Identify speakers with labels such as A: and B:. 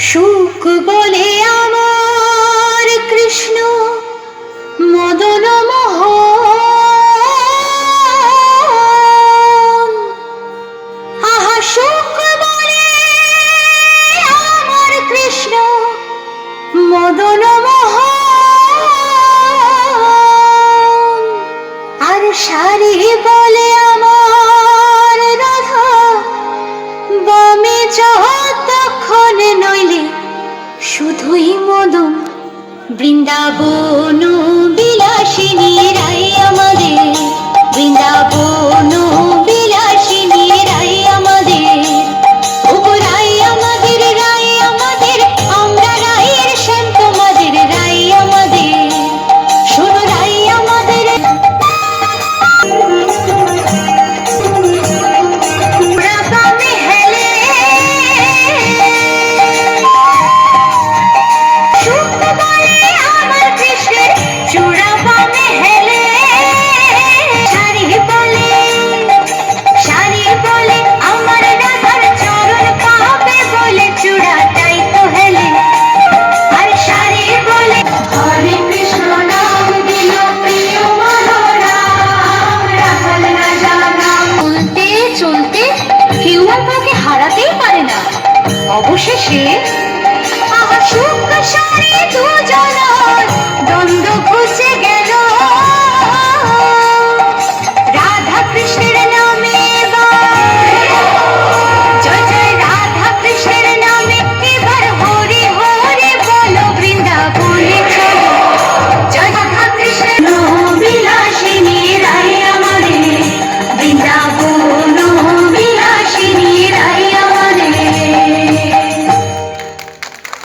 A: সুখ বলে আমার কৃষ্ণ মদন মোহন, আহা সুখ বলে আমার কৃষ্ণ মদন মোহন, আর শাড়ি বলে আমার রাধা বামে যতক্ষণ নইলে শুধুই মদন। বৃন্দাবন বিলাসিনী রাই আমাদের, বৃন্দাবন